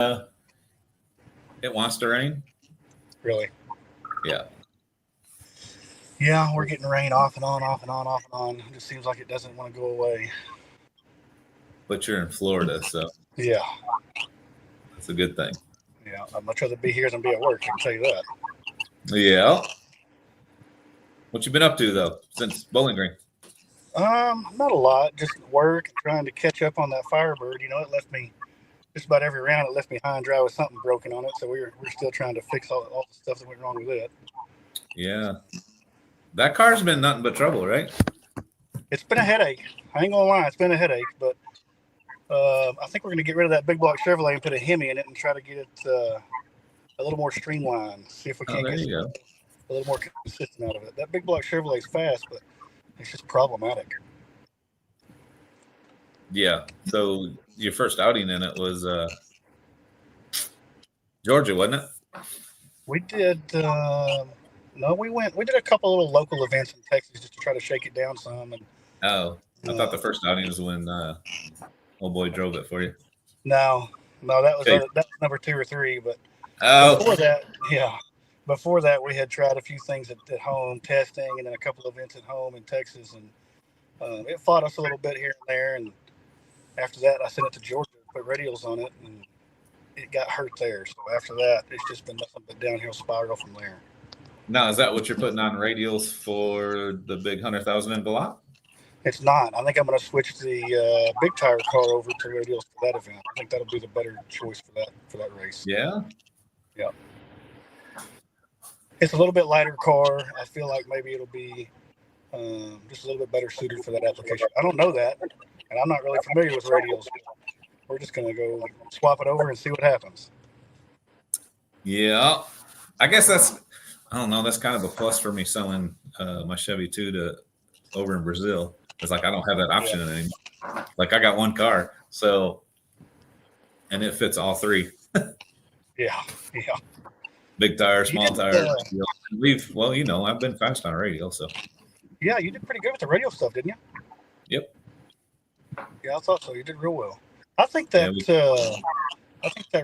it wants to rain. Really? Yeah. Yeah, we're getting rain off and on, off and on, off and on. It just seems like it doesn't want to go away. But you're in Florida, so Yeah. that's a good thing. Yeah, I'd much rather be here than be at work, I can tell you that. Yeah. What you been up to, though, since Bowling Green? Not a lot. Just work, trying to catch up on that Firebird. You know, it left me just about every round. It left me high and dry with something broken on it. So we're still trying to fix all the stuff that went wrong with it. Yeah. That car's been nothing but trouble, right? It's been a headache. I ain't gonna lie, it's been a headache. But I think we're gonna get rid of that big block Chevrolet and put a Hemi in it and try to get it a little more streamlined. See if we can get a little more consistent out of it. That big block Chevrolet is fast, but it's just problematic. Yeah. So your first outing in it was Georgia, wasn't it? We did. No, we did a couple little local events in Texas just to try to shake it down some. And I thought the first outing was when old boy drove it for you. No, that was number 2 or 3. But before that, we had tried a few things at home, testing, and then a couple of events at home in Texas, and it fought us a little bit here and there. And after that, I sent it to Georgia, put radials on it, and it got hurt there. So after that, it's just been nothing but downhill spiral from there. Now, is that what you're putting on radials for the big 100,000 in Galo? It's not. I think I'm going to switch the big tire car over to radials for that event. I think that'll be the better choice for that race. Yeah. Yeah. It's a little bit lighter car. I feel like maybe it'll be just a little bit better suited for that application. I don't know that, and I'm not really familiar with radials. We're just going to go swap it over and see what happens. Yeah. I guess that's kind of a plus for me selling my Chevy 2 to over in Brazil. It's like I don't have that option anymore. Like I got one car, so and it fits all 3. Yeah. Big tire, small tire. I've been fast on radial, so. Yeah, you did pretty good with the radial stuff, didn't you? Yep. Yeah, I thought so. You did real well. I think that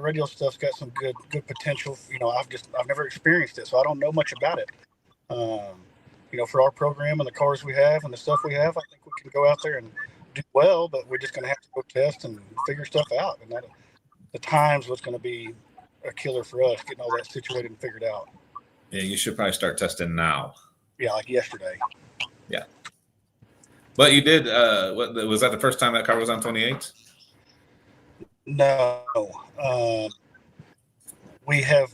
radial stuff's got some good potential. You know, I've never experienced it, so I don't know much about it. For our program and the cars we have and the stuff we have, I think we can go out there and do well, but we're just going to have to go test and figure stuff out. And the time's what's going to be a killer for us, getting all that situated and figured out. Yeah, you should probably start testing now. Yeah, like yesterday. Yeah. But you did, was that the first time that car was on 28? No. We have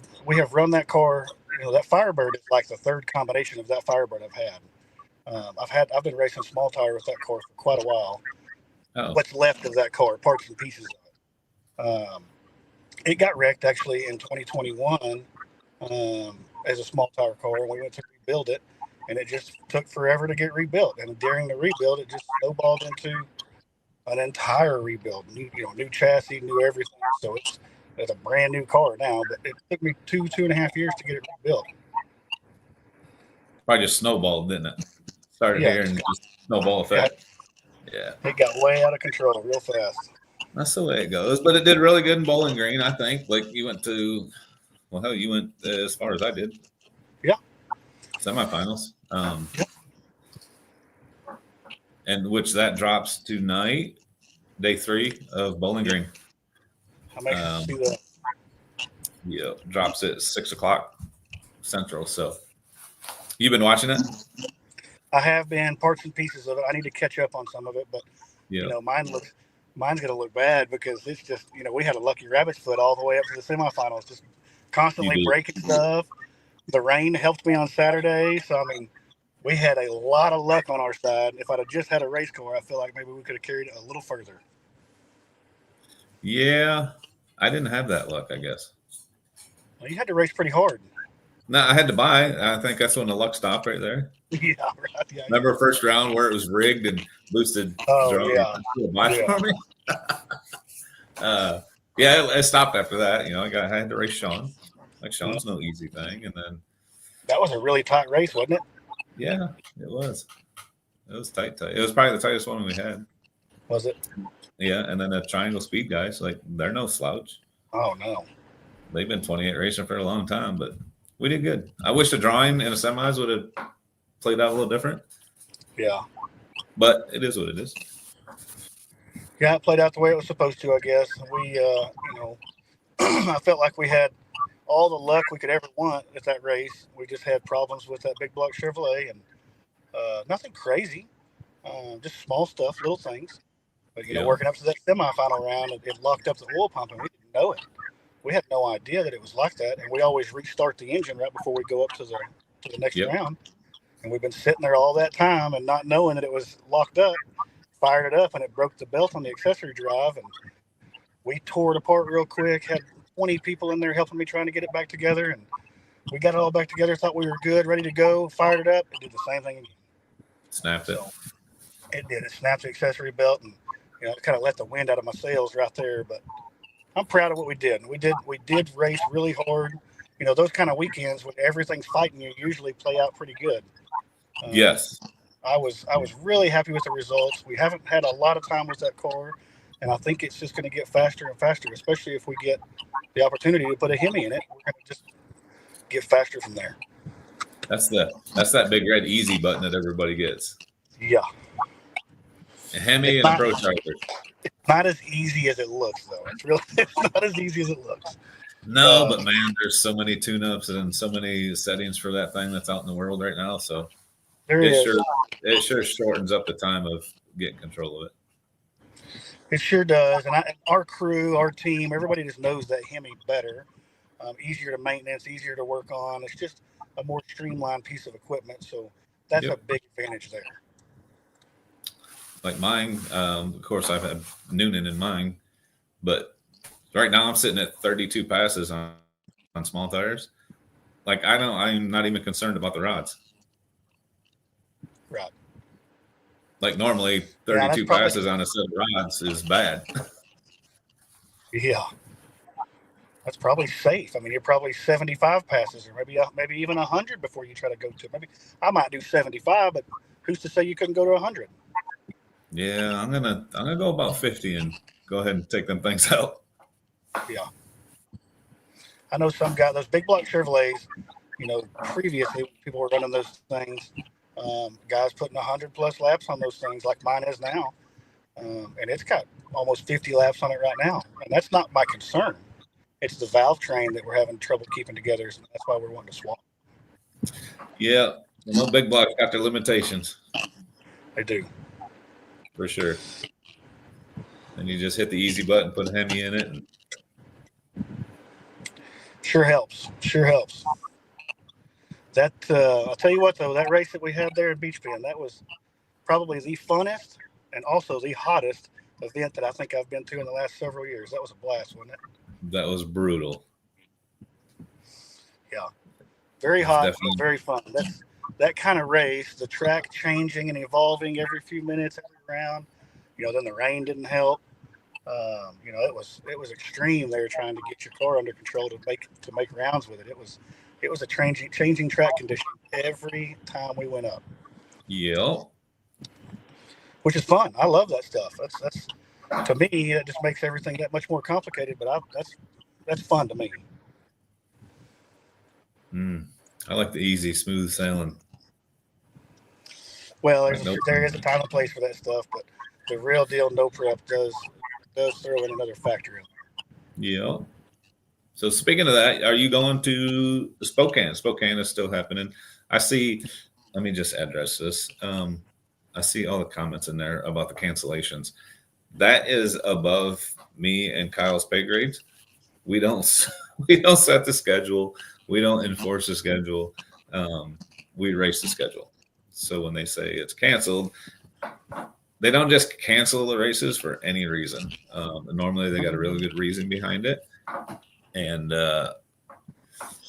run that car. You know, that Firebird is like the 3rd combination of that Firebird I've had. I've been racing small tire with that car for quite a while. Oh. What's left of that car, parts and pieces of it. It got wrecked actually in 2021 as a small tire car, and we went to rebuild it, and it just took forever to get rebuilt. And during the rebuild, it just snowballed into an entire rebuild, new chassis, new everything. So it's a brand new car now, but it took me 2.5 years to get it rebuilt. Probably just snowballed, didn't it? Started here and just snowball effect. Yeah. It got way out of control real fast. That's the way it goes. But it did really good in Bowling Green, I think. Like you went as far as I did. Yeah. Semifinals. And which that drops tonight, day 3 of Bowling Green. I'm anxious to see that. Yeah, drops at 6:00 Central. So, you've been watching it? I have been, parts and pieces of it. I need to catch up on some of it, but mine's going to look bad because it's just we had a lucky rabbit's foot all the way up to the semifinals, just constantly breaking stuff. The rain helped me on Saturday, so I mean, we had a lot of luck on our side. If I'd have just had a race car, I feel like maybe we could have carried it a little further. Yeah, I didn't have that luck, I guess. Well, you had to race pretty hard. No, I had to buy. I think that's when the luck stopped right there. Yeah, right. Yeah, remember first round where it was rigged and boosted? Oh, yeah. For me? It stopped after that. I had to race Sean. Like Sean's no easy thing. And then that was a really tight race, wasn't it? Yeah, it was. It was tight. It was probably the tightest one we had. Was it? Yeah, and then the triangle speed guys, like they're no slouch. Oh no. They've been 28 racing for a long time, but we did good. I wish the drawing in the semis would have played out a little different. Yeah. But it is what it is. Yeah, it played out the way it was supposed to, I guess. We, I felt like we had all the luck we could ever want at that race. We just had problems with that big block Chevrolet, and nothing crazy, just small stuff, little things. But working up to that semifinal round, it locked up the oil pump, and we didn't know it. We had no idea that it was like that, and we always restart the engine right before we go up to the next round. And we've been sitting there all that time and not knowing that it was locked up. Fired it up, and it broke the belt on the accessory drive, and we tore it apart real quick. Had 20 people in there helping me trying to get it back together, and we got it all back together. Thought we were good, ready to go. Fired it up. It did the same thing again. Snapped it. It did. It snapped the accessory belt, and it kind of let the wind out of my sails right there. But I'm proud of what we did. We did race really hard. Those kind of weekends when everything's fighting you usually play out pretty good. Yes. I was really happy with the results. We haven't had a lot of time with that car, and I think it's just going to get faster and faster, especially if we get the opportunity to put a Hemi in it. We're going to just get faster from there. That's that big red easy button that everybody gets. Yeah. A Hemi and a Pro Charger. It's not as easy as it looks, though. It's not as easy as it looks. No, but man, there's so many tune-ups and so many settings for that thing that's out in the world right now. So it sure shortens up the time of getting control of it. It sure does. And our crew, our team, everybody just knows that Hemi better. Easier to maintenance, easier to work on. It's just a more streamlined piece of equipment. So that's a big advantage there. Like mine, of course, I've had Noonan in mine, but right now I'm sitting at 32 passes on small tires. Like I'm not even concerned about the rods. Right. Like normally 32 passes on a set of rods is bad. Yeah. That's probably safe. I mean, you're probably 75 passes or maybe even 100 before you try to go to it. Maybe I might do 75, but who's to say you couldn't go to 100? Yeah, I'm gonna go about 50 and go ahead and take them things out. Yeah. I know some guys, those big block Chevrolets, previously people were running those things. Guys putting 100 plus laps on those things like mine is now. And it's got almost 50 laps on it right now. And that's not my concern. It's the valve train that we're having trouble keeping together. And that's why we're wanting to swap. Yeah. No big blocks got their limitations. They do. For sure. And you just hit the easy button, put a Hemi in it. And... Sure helps. That I'll tell you what, though, that race that we had there in Beach Bend, that was probably the funnest and also the hottest event that I think I've been to in the last several years. That was a blast, wasn't it? That was brutal. Yeah. Very hot, definitely. Very fun. That kind of race, the track changing and evolving every few minutes, every round. Then the rain didn't help. It was extreme there trying to get your car under control to make rounds with it. It was a changing track condition every time we went up. Yep. Which is fun. I love that stuff. That's to me, it just makes everything that much more complicated. But that's fun to me. I like the easy, smooth sailing. Well, there is a time and place for that stuff, but the real deal no prep does throw in another factor in. Yeah. So speaking of that, are you going to Spokane? Spokane is still happening. I see. Let me just address this. I see all the comments in there about the cancellations. That is above me and Kyle's pay grades. We don't set the schedule. We don't enforce the schedule. We race the schedule. So when they say it's canceled, they don't just cancel the races for any reason. Normally they got a really good reason behind it. And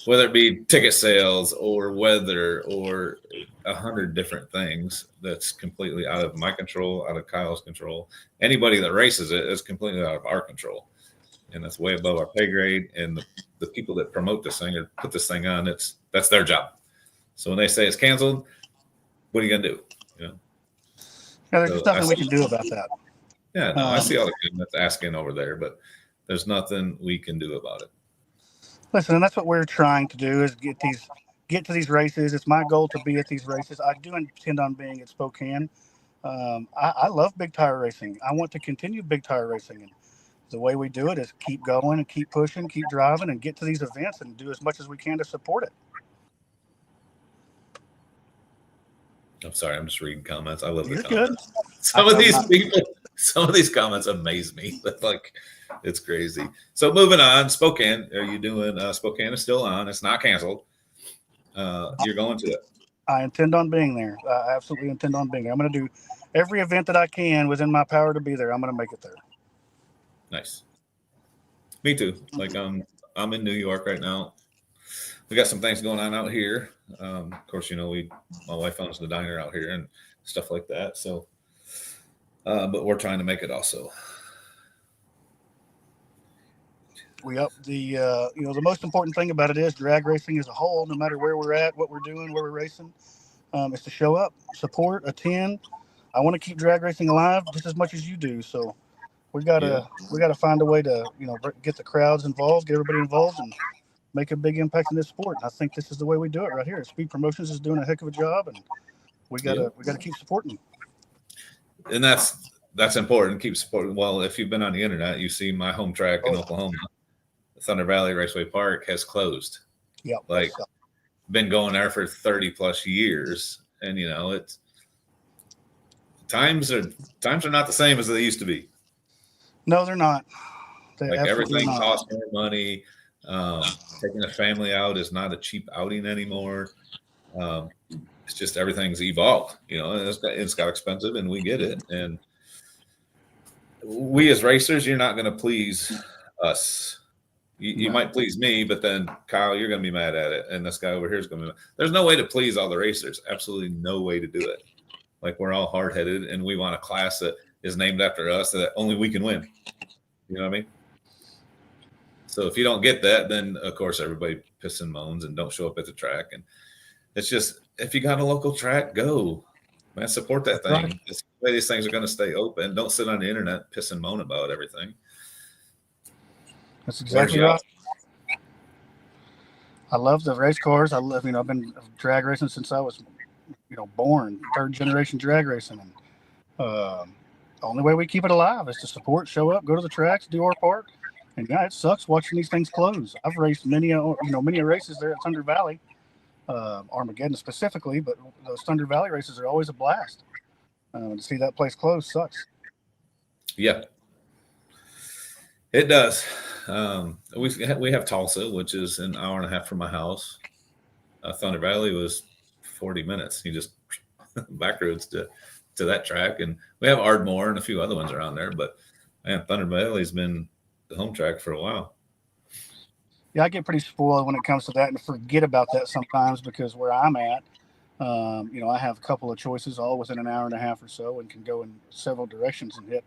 whether it be ticket sales or weather or 100 different things that's completely out of my control, out of Kyle's control. Anybody that races it is completely out of our control. And that's way above our pay grade. And the people that promote this thing or put this thing on, that's their job. So when they say it's canceled, what are you going to do? Yeah, there's nothing we can do about that. Yeah, no, I see all the comments asking over there, but there's nothing we can do about it. Listen, and that's what we're trying to do is get to these races. It's my goal to be at these races. I do intend on being at Spokane. I love big tire racing. I want to continue big tire racing. And the way we do it is keep going and keep pushing, keep driving, and get to these events and do as much as we can to support it. I'm sorry, I'm just reading comments. I love the You're comments. good. Some of these comments amaze me. Like, it's crazy. So moving on, Spokane. Are you doing? Spokane is still on. It's not canceled. You're going to it. I intend on being there. I absolutely intend on being there. I'm going to do every event that I can within my power to be there. I'm going to make it there. Nice. Me too. Like I'm in New York right now. We got some things going on out here. Of course, you know, my wife owns the diner out here and stuff like that. So, but we're trying to make it also. The most important thing about it is drag racing as a whole, no matter where we're at, what we're doing, where we're racing, is to show up, support, attend. I want to keep drag racing alive just as much as you do. So we gotta find a way to, get the crowds involved, get everybody involved, and make a big impact in this sport. And I think this is the way we do it right here. Speed Promotions is doing a heck of a job, and we gotta keep supporting. And that's important. Keep supporting. Well, if you've been on the internet, you see my home track in Oklahoma, Thunder Valley Raceway Park, has closed. Yeah, like been going there for 30 plus years, and it's times are not the same as they used to be. No, they're not. Like everything costs more money. Taking a family out is not a cheap outing anymore. It's just everything's evolved. It's got expensive, and we get it. And we as racers, you're not going to please us. You might please me, but then Kyle, you're going to be mad at it, and this guy over here is going to be mad. There's no way to please all the racers. Absolutely no way to do it. Like, we're all hard-headed, and we want a class that is named after us that only we can win. You know what I mean? So if you don't get that, then of course everybody pisses and moans and don't show up at the track. And it's just, if you got a local track, go, man, support that thing. Right. It's the way these things are going to stay open. Don't sit on the internet, piss and moan about everything. That's exactly right. I love the race cars. I've been drag racing since I was, born, third generation drag racing. And the only way we keep it alive is to support, show up, go to the tracks, do our part. And it sucks watching these things close. I've raced many races there at Thunder Valley, Armageddon specifically, but those Thunder Valley races are always a blast. To see that place close sucks. Yeah, it does. We have Tulsa, which is an hour and a half from my house. Thunder Valley was 40 minutes. You just back roads to that track, and we have Ardmore and a few other ones around there. But man, Thunder Valley's been the home track for a while. Yeah, I get pretty spoiled when it comes to that and forget about that sometimes, because where I'm at, I have a couple of choices all within an hour and a half or so, and can go in several directions and hit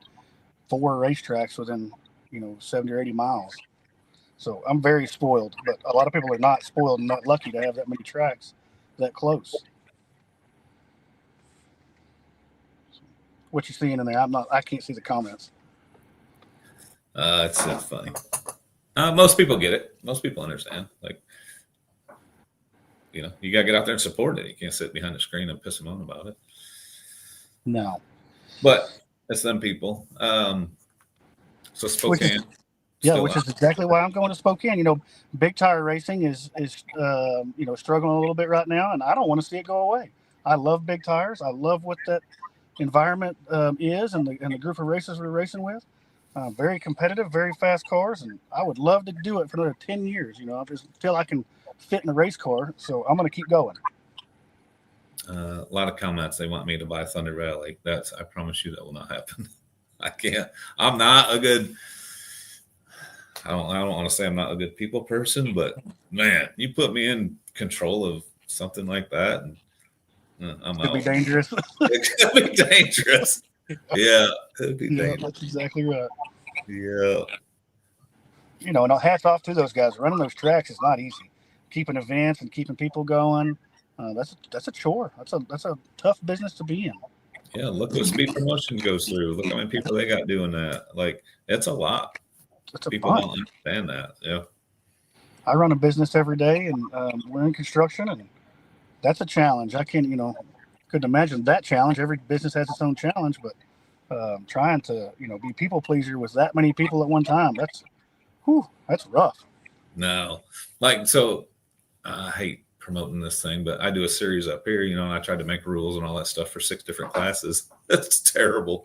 4 racetracks within 70 or 80 miles. So I'm very spoiled, but a lot of people are not spoiled and not lucky to have that many tracks that close. What you seeing in there? I can't see the comments. It's funny. Most people get it. Most people understand. Like, you got to get out there and support it. You can't sit behind the screen and piss them on about it. No. But it's them people. So Spokane. Which is exactly why I'm going to Spokane. Big tire racing is struggling a little bit right now, and I don't want to see it go away. I love big tires. I love what that environment is, and the group of racers we're racing with. Very competitive, very fast cars, and I would love to do it for another 10 years, until I can fit in a race car. So I'm going to keep going. A lot of comments. They want me to buy Thunder Valley. I promise you that will not happen. I can't. I'm not a good. I don't want to say I'm not a good people person, but man, you put me in control of something like that, and I'm out. It could be dangerous. It could be dangerous. Yeah, it'd be dangerous. That's exactly right. Yeah. And hats off to those guys. Running those tracks is not easy. Keeping events and keeping people going, that's a chore. That's a tough business to be in. Yeah, look what Speed Promotion goes through. Look how many people they got doing that. Like, it's a lot. it's a People fun. don't understand that. Yeah. I run a business every day, and we're in construction, and that's a challenge. I can't, couldn't imagine that challenge. Every business has its own challenge, but trying to, be people pleaser with that many people at one time, that's rough. No, like, so I hate promoting this thing, but I do a series up here, and I tried to make rules and all that stuff for 6 different classes. It's terrible.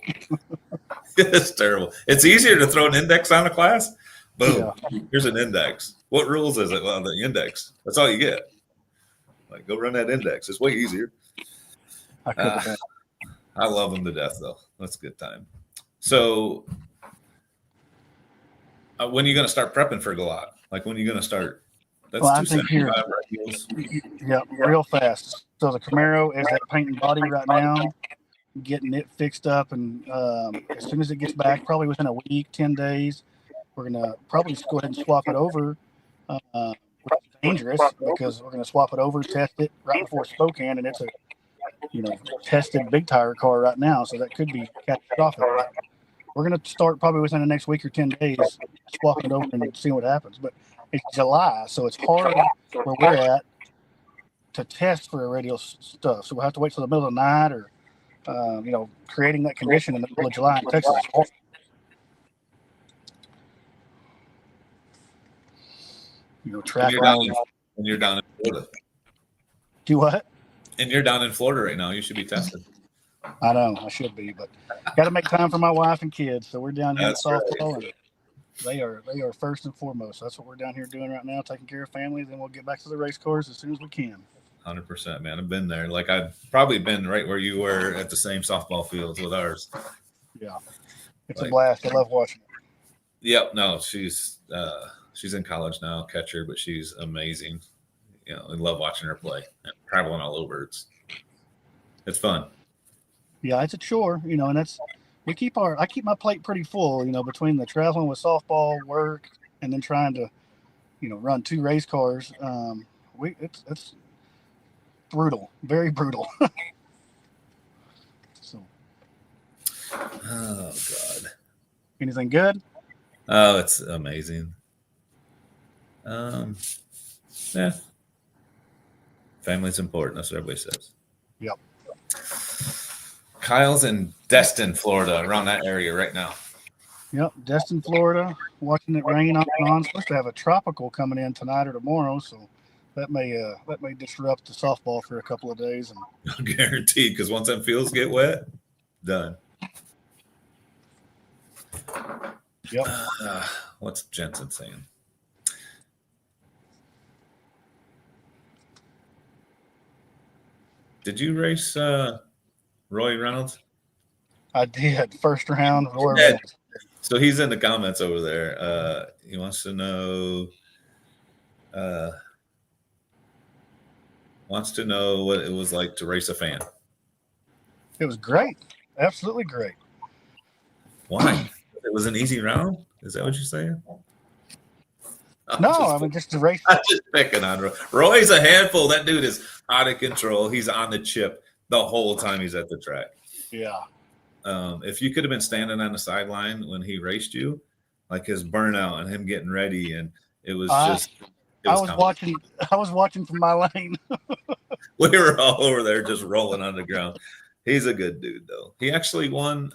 It's terrible. It's easier to throw an index on a class. Boom. Yeah. Here's an index. What rules is it? Well, the index. That's all you get. Like, go run that index. It's way easier. I love them to death, though. That's a good time. So, when are you going to start prepping for Galo? Like, when are you going to start? That's I think here. Yeah, real fast. So the Camaro is at paint and body right now, getting it fixed up, and as soon as it gets back, probably within a week, 10 days, we're gonna probably just go ahead and swap it over. Which is dangerous because we're gonna swap it over, test it right before Spokane, and it's a tested big tire car right now, so that could be catastrophic. We're gonna start probably within the next week or 10 days, swapping it over and seeing what happens. But it's July, so it's hard where we're at to test for radial stuff. So we'll have to wait till the middle of the night, or creating that condition in the middle of July in Texas is hard. Track. And you're down in Florida. Do what? And you're down in Florida right now. You should be tested. I know, I should be, but got to make time for my wife and kids. So we're down here in softball, and they are first and foremost. So that's what we're down here doing right now, taking care of families, and we'll get back to the race cars as soon as we can. 100%, man. I've been there. Like, I've probably been right where you were at the same softball fields with ours. Yeah, it's a blast. I love watching it. Yep. No, she's in college now, catcher, but she's amazing. I love watching her play and traveling all over. It's fun. Yeah, it's a chore, and I keep my plate pretty full, between the traveling with softball, work, and then trying to, run 2 race cars. It's brutal, very brutal. So. Oh God. Anything good? Oh, it's amazing. Yeah. Family's important. That's what everybody says. Yep. Kyle's in Destin, Florida, around that area right now. Yep, Destin, Florida. Watching it rain off and on. Supposed to have a tropical coming in tonight or tomorrow, so that may disrupt the softball for a couple of days. And guaranteed, because once them fields get wet, done. Yep. What's Jensen saying? Did you race Roy Reynolds? I did. First round. So he's in the comments over there. He wants to know what it was like to race a fan. It was great. Absolutely great. Why? It was an easy round? Is that what you're saying? Just to race. I'm just picking on Roy. Roy's a handful. That dude is out of control. He's on the chip the whole time he's at the track. Yeah. If you could have been standing on the sideline when he raced you, like his burnout and him getting ready, and it was just. I was watching from my lane. We were all over there just rolling on the ground. He's a good dude, though. He actually won.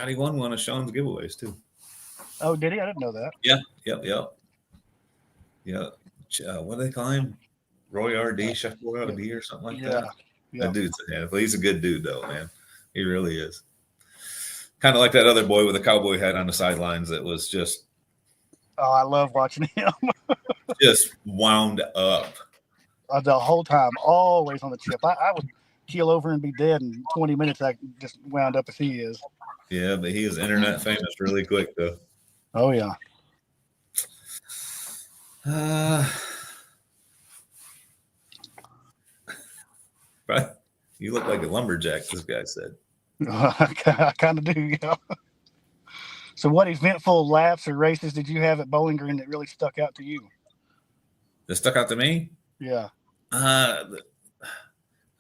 He won one of Sean's giveaways too. Oh, did he? I didn't know that. Yeah. What do they call him? Roy RD, Chef Roy RD, or something like that. Yeah. That dude's a handful. He's a good dude, though, man. He really is. Kind of like that other boy with a cowboy hat on the sidelines that was just. Oh, I love watching him. Just wound up. The whole time, always on the chip. I would keel over and be dead in 20 minutes. I just wound up as he is. Yeah, but he is internet famous really quick, though. Oh, yeah. Right? You look like a lumberjack, this guy said. I kind of do, yeah. So what eventful laps or races did you have at Bowling Green that really stuck out to you? That stuck out to me? Yeah. I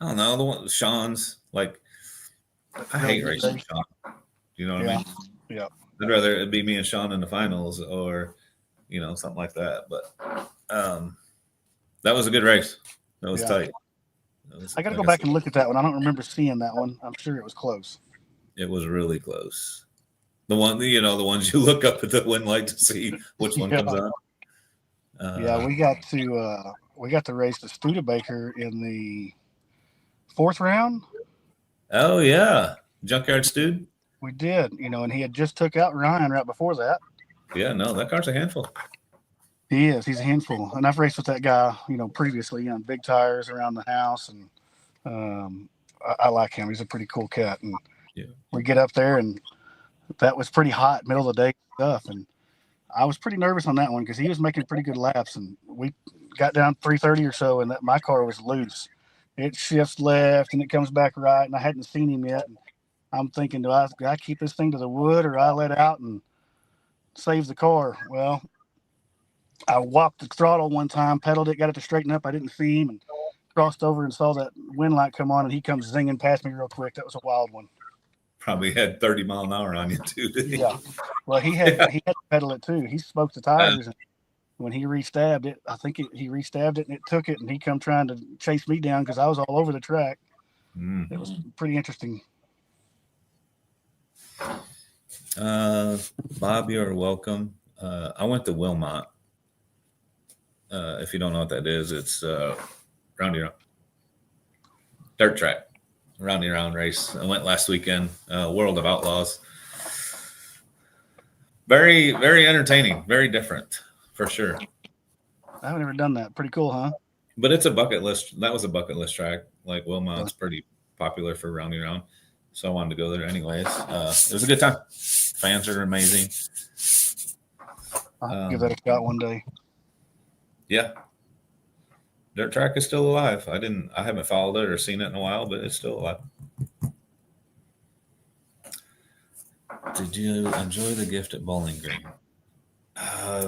don't know. The one Sean's, like, I hate racing Sean. You know what I mean? Yeah. I'd rather it be me and Sean in the finals, or something like that. But that was a good race. That was tight. I got to go back and look at that one. I don't remember seeing that one. I'm sure it was close. It was really close. The ones you look up at the win light to see which one comes on. We got to race the Studebaker in the 4th round. Oh yeah, Junkyard Stude. We did, and he had just took out Ryan right before that. Yeah, no, that car's a handful. He is. He's a handful, and I've raced with that guy, previously on big tires around the house, and I like him. He's a pretty cool cat, and we get up there, and that was pretty hot, middle of the day stuff, and I was pretty nervous on that one because he was making pretty good laps, and we got down 3:30 or so, and my car was loose. It shifts left, and it comes back right, and I hadn't seen him yet. And I'm thinking, do I keep this thing to the wood, or I let out and save the car? Well, I walked the throttle one time, pedaled it, got it to straighten up. I didn't see him, and crossed over and saw that wind light come on, and he comes zinging past me real quick. That was a wild one. Probably had 30 mile an hour on you too. Yeah. Well, he had to pedal it too. He smoked the tires, and when he re-stabbed it, I think he re-stabbed it, and it took it, and he come trying to chase me down because I was all over the track. It was pretty interesting. Bob, you're welcome. I went to Wilmot. If you don't know what that is, it's roundy round dirt track, roundy round race. I went last weekend. World of Outlaws. Very, very entertaining. Very different, for sure. I haven't ever done that. Pretty cool, huh? But it's a bucket list. That was a bucket list track. Like Wilmot's pretty popular for roundy round, so I wanted to go there anyways. It was a good time. Fans are amazing. I'll give that a shot one day. Yeah. Dirt track is still alive. I haven't followed it or seen it in a while, but it's still alive. Did you enjoy the gift at Bowling Green?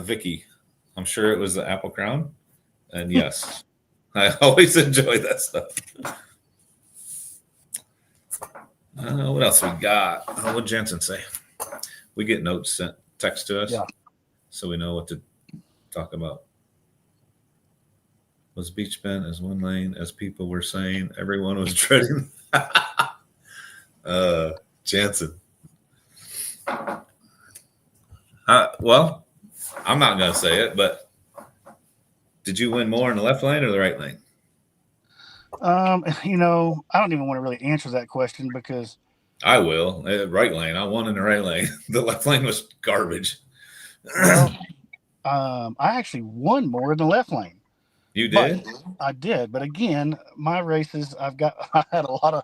Vicky, I'm sure it was the Apple Crown. And yes, I always enjoy that stuff. What else we got? What did Jensen say? We get notes sent, text to us, so we know what to talk about. Was beach bent as one lane, as people were saying? Everyone was treading. Jensen. Well, I'm not going to say it, but did you win more in the left lane or the right lane? I don't even want to really answer that question because I will. Right lane. I won in the right lane. The left lane was garbage. Well, I actually won more in the left lane. You did? I did, but again, my races, I had a lot of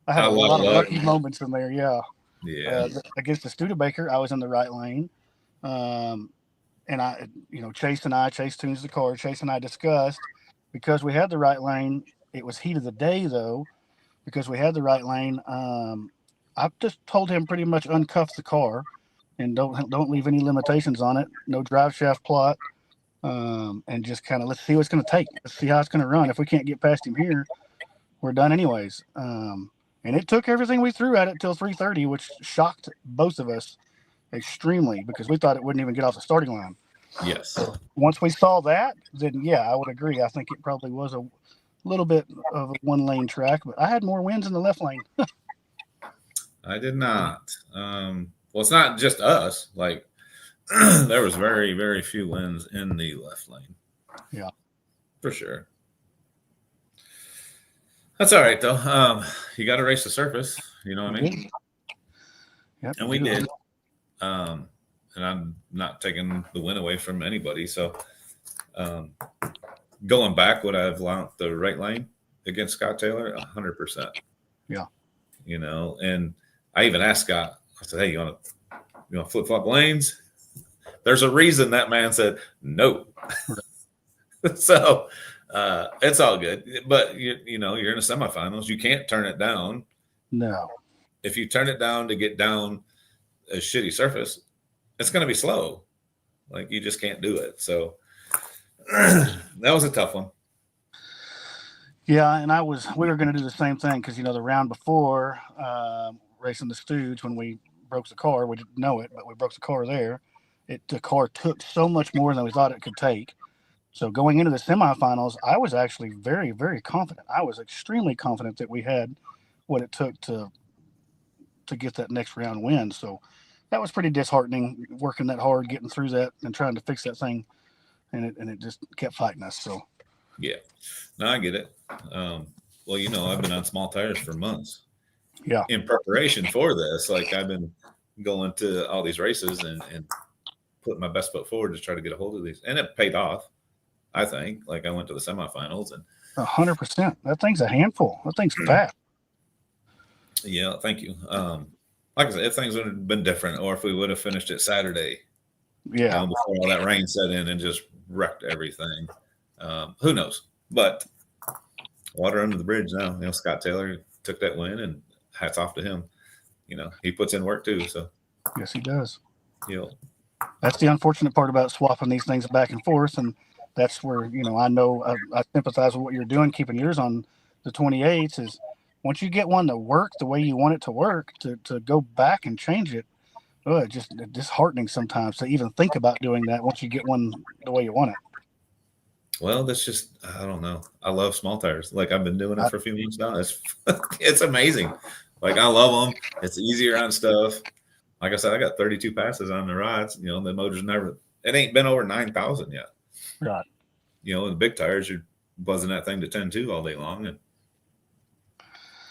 lucky moments in there. Yeah. Yeah. Against the Studebaker, I was in the right lane, and Chase tunes the car. Chase and I discussed because we had the right lane. It was heat of the day though, because we had the right lane. I just told him pretty much uncuff the car, and don't leave any limitations on it. No drive shaft plot. And just kind of let's see what it's going to take. Let's see how it's going to run. If we can't get past him here, we're done anyways. And it took everything we threw at it till 3:30, which shocked both of us extremely because we thought it wouldn't even get off the starting line. Yes. So once we saw that, then I would agree. I think it probably was a little bit of a one-lane track, but I had more wins in the left lane. I did not. Well, it's not just us. Like, there was very, very few wins in the left lane. Yeah. For sure. That's all right, though. You got to race the surface. You know what I mean? Yep, and we did. And I'm not taking the win away from anybody. So going back, would I have lined the right lane against Scott Taylor? 100%. Yeah. And I even asked Scott, I said, hey, you want to flip-flop lanes? There's a reason that man said no. So it's all good. But, you're in the semifinals. You can't turn it down. No. If you turn it down to get down a shitty surface, it's going to be slow. Like, you just can't do it. So that was a tough one. Yeah, and we were going to do the same thing because, the round before, racing the Stooge, when we broke the car. We didn't know it, but we broke the car there. The car took so much more than we thought it could take. So going into the semifinals, I was actually very, very confident. I was extremely confident that we had what it took to get that next round win. So that was pretty disheartening, working that hard, getting through that, and trying to fix that thing, and it just kept fighting us. So yeah, no, I get it. Well, I've been on small tires for months. Yeah. In preparation for this, like I've been going to all these races and putting my best foot forward to try to get a hold of these, and it paid off. I think. Like I went to the semifinals and 100%. That thing's a handful. That thing's fat. Yeah, thank you. Like I said, if things would have been different, or if we would have finished it Saturday, Yeah. before all that rain set in and just wrecked everything, who knows? But water under the bridge now. Scott Taylor took that win, and hats off to him. He puts in work too. So yes, he does. That's the unfortunate part about swapping these things back and forth, and that's where I know I sympathize with what you're doing, keeping yours on the 28s. Is once you get one to work the way you want it to work, to go back and change it, it's just disheartening sometimes to even think about doing that once you get one the way you want it. Well, that's just, I don't know. I love small tires. Like I've been doing it for a few months now. It's amazing. Like I love them. It's easier on stuff. Like I said, I got 32 passes on the rods. The motor's it ain't been over 9,000 yet. Right. The big tires, you're buzzing that thing to 10.2 all day long. And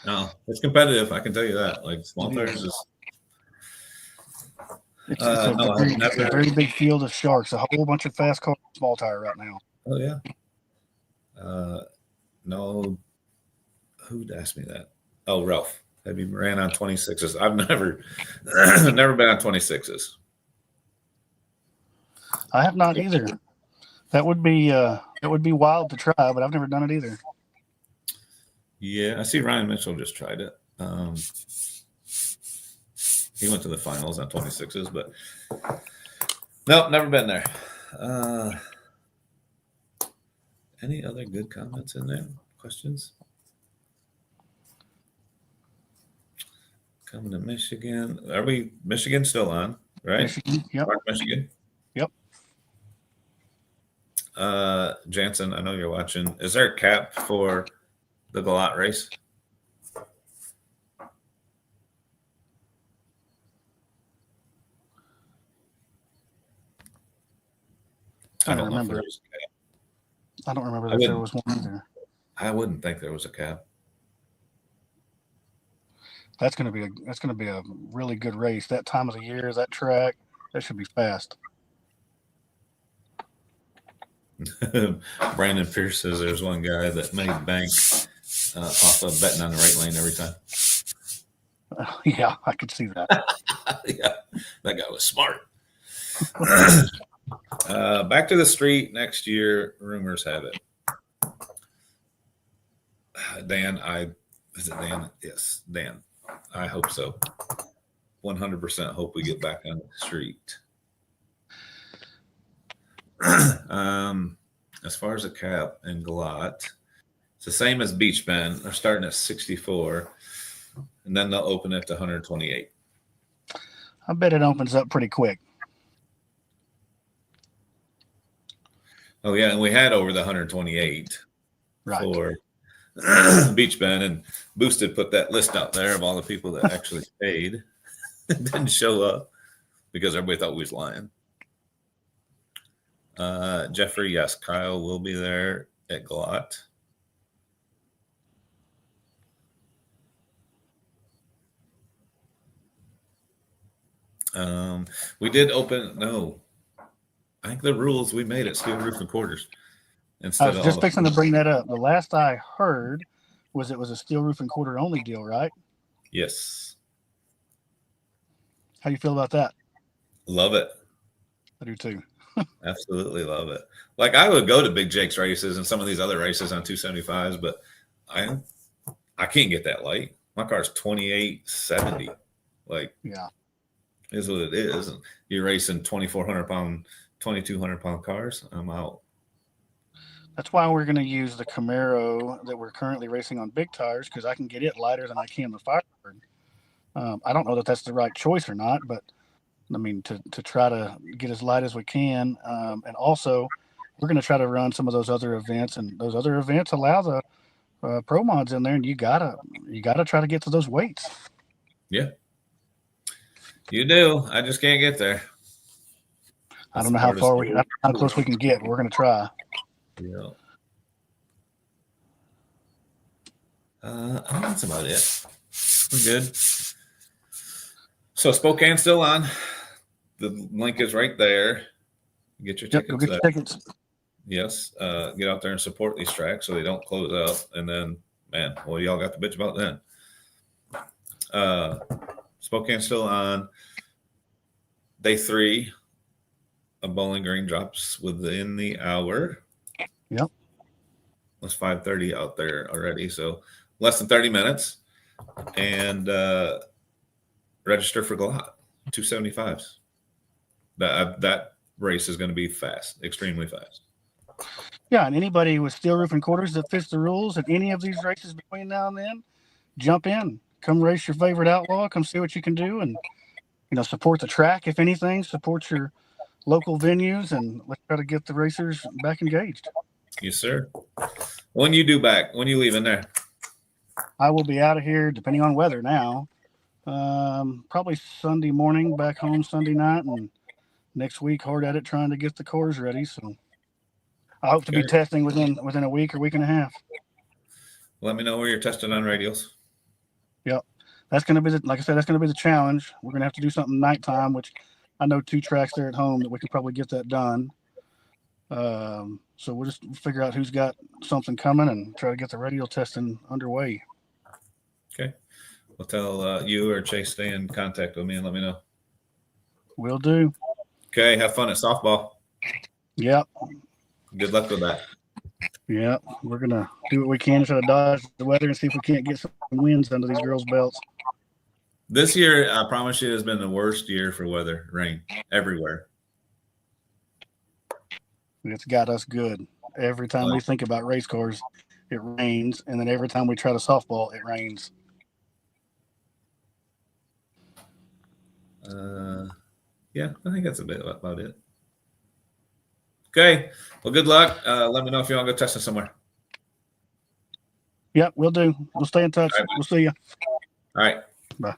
no, it's competitive. I can tell you that. Like small tires is. It's a very big field of sharks. A whole bunch of fast cars, small tire right now. Oh yeah. No. Who'd ask me that? Oh, Ralph. Have you ran on 26s? I've never been on 26s. I have not either. That would be wild to try, but I've never done it either. Yeah, I see Ryan Mitchell just tried it. He went to the finals on 26s, but nope, never been there. Any other good comments in there? Questions? Coming to Michigan. Are we Michigan still on, right? Michigan, yep. Michigan. Yep. Jansen, I know you're watching. Is there a cap for the Galo race? I don't remember. I don't remember that there was one either. I wouldn't think there was a cap. That's going to be a really good race. That time of the year, that track, that should be fast. Brandon Pierce says there's one guy that made bank off of betting on the right lane every time. Yeah, I could see that. Yeah, that guy was smart. Back to the street next year, rumors have it. Dan, is it Dan? Yes, Dan. I hope so. 100% hope we get back on the street. As far as the cap and Galo, it's the same as Beach Bend. They're starting at 64, and then they'll open it to 128. I bet it opens up pretty quick. Oh yeah, and we had over the 128 for Beach Bend, and Boosted put that list out there of all the people that actually paid and didn't show up because everybody thought we was lying. Jeffrey, yes, Kyle will be there at Galo. We did open. No, I think the rules we made it steel roof and quarters. I was just fixing to bring that up. The last I heard was it was a steel roof and quarter only deal, right? Yes. How do you feel about that? Love it. I do too. Absolutely love it. Like I would go to Big Jake's races and some of these other races on 275s, but I can't get that light. My car's 2870. Like, yeah, is what it is. And you're racing 2,400 pound, 2,200 pound cars. I'm out. That's why we're going to use the Camaro that we're currently racing on big tires, because I can get it lighter than I can the Firebird. I don't know that that's the right choice or not, but I mean, to try to get as light as we can. And also, we're going to try to run some of those other events, and those other events allow the pro mods in there, and you gotta try to get to those weights. Yeah, you do. I just can't get there. I don't know how close we can get. But we're going to try. Yeah. I think that's about it. We're good. So Spokane's still on. The link is right there. Get your tickets. Go get your tickets. Yes. Get out there and support these tracks so they don't close out. And then, man, well, y'all got the bitch about then. Spokane's still on. Day 3 of Bowling Green drops within the hour. Yep. It's 5:30 out there already, so less than 30 minutes. And register for GLOT 275s. That race is going to be fast, extremely fast. Yeah, and anybody with steel roof and quarters that fits the rules at any of these races between now and then, jump in. Come race your favorite outlaw. Come see what you can do, and support the track. If anything, support your local venues, and let's try to get the racers back engaged. Yes, sir. When you leave in there? I will be out of here, depending on weather now. Probably Sunday morning, back home Sunday night, and next week hard at it trying to get the cores ready. So I hope to be testing within a week or week and a half. Let me know where you're testing on radials. Yep. That's going to be that's going to be the challenge. We're going to have to do something nighttime, which I know 2 tracks there at home that we can probably get that done. So we'll just figure out who's got something coming and try to get the radial testing underway. Okay. We'll tell you or Chase stay in contact with me and let me know. Will do. Okay. Have fun at softball. Yep. Good luck with that. Yeah, we're going to do what we can to try to dodge the weather and see if we can't get some wins under these girls' belts. This year, I promise you, has been the worst year for weather. Rain everywhere. It's got us good. Every time we think about race cars, it rains. And then every time we try to softball, it rains. Yeah, I think that's a bit about it. Okay. Well, good luck. Let me know if you want to go testing somewhere. Yep, we'll do. We'll stay in touch. All right. We'll see you. All right. Bye.